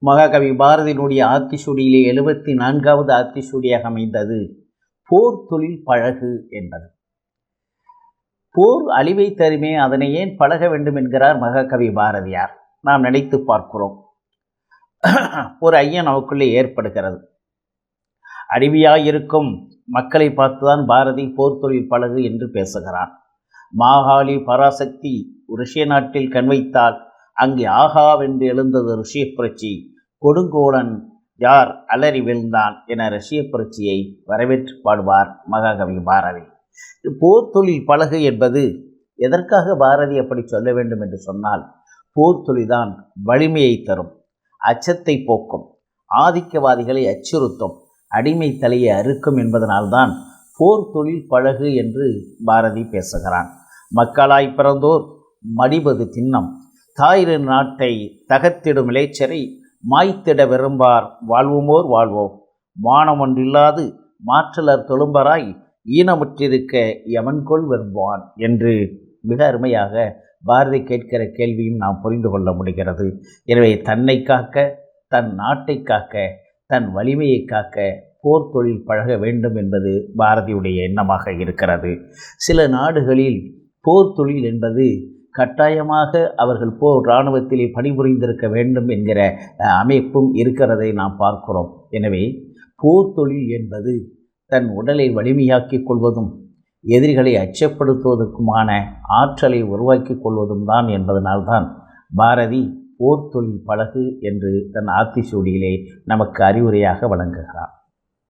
மகாகவி பாரதியினுடைய ஆத்திசூடியிலே 74வது ஆத்திசூடியாக அமைந்தது போர் தொழில் பழகு என்பது. போர் அழிவை தருமே, அதனை ஏன் பழக வேண்டும் என்கிறார் மகாகவி பாரதியார். நாம் நினைத்து பார்க்கிறோம். ஒரு ஐயம் நமக்குள்ளே ஏற்படுகிறது. அடிமையாயிருக்கும் மக்களை பார்த்துதான் பாரதி போர் தொழில் பழகு என்று பேசுகிறான். மாகாளி பராசக்தி ருஷ்ய நாட்டில் கண் வைத்தால் அங்கே ஆகாவென்று எழுந்தது ருஷ்ய புரட்சி. கொடுங்கோலன் யார் அலறி வீழ்ந்தான் என ரஷ்ய புரட்சியை வரவேற்று பாடுவார் மகாகவி பாரதி. போர் தொழில் பழகு என்பது எதற்காக பாரதி அப்படி சொல்ல வேண்டும் என்று சொன்னால், போர் தொழில்தான் வலிமையை தரும், அச்சத்தை போக்கும், ஆதிக்கவாதிகளை அச்சுறுத்தும், அடிமை தலையை அறுக்கும் என்பதனால்தான் போர் தொழில் பழகு என்று பாரதி பேசுகிறான். மக்களாய் பிறந்தோர் மடிபது திண்ணம், தாயிரு நாட்டை தகர்த்திடும் இளைச்சரை மாய்த்திட விரும்பார் வாழ்வுமோர் வாழ்வோம், மானம் ஒன்றில்லாது மாற்றலர் தொழும்பராய் ஈனமுற்றிருக்க யமன்கொள் விரும்புவான் என்று மிக அருமையாக பாரதி கேட்கிற கேள்வியும் நாம் புரிந்து கொள்ள முடிகிறது. எனவே தன்னை காக்க, தன் நாட்டை காக்க, தன் வலிமையை காக்க போர் தொழில் பழக வேண்டும் என்பது பாரதியுடைய எண்ணமாக இருக்கிறது. சில நாடுகளில் போர் தொழில் என்பது கட்டாயமாக அவர்கள் போர் இராணுவத்திலே பணிபுரிந்திருக்க வேண்டும் என்கிற அமைப்பும் இருக்கிறதை நாம் பார்க்கிறோம். எனவே போர் தொழில் என்பது தன் உடலை வலிமையாக்கிக் கொள்வதும் எதிரிகளை அச்சப்படுத்துவதற்குமான ஆற்றலை உருவாக்கிக் கொள்வதும் தான் என்பதனால்தான் பாரதி போர் தொழில் பழகு என்று தன் ஆத்திசூடியிலே நமக்கு அறிவுரையாக வழங்குகிறார்.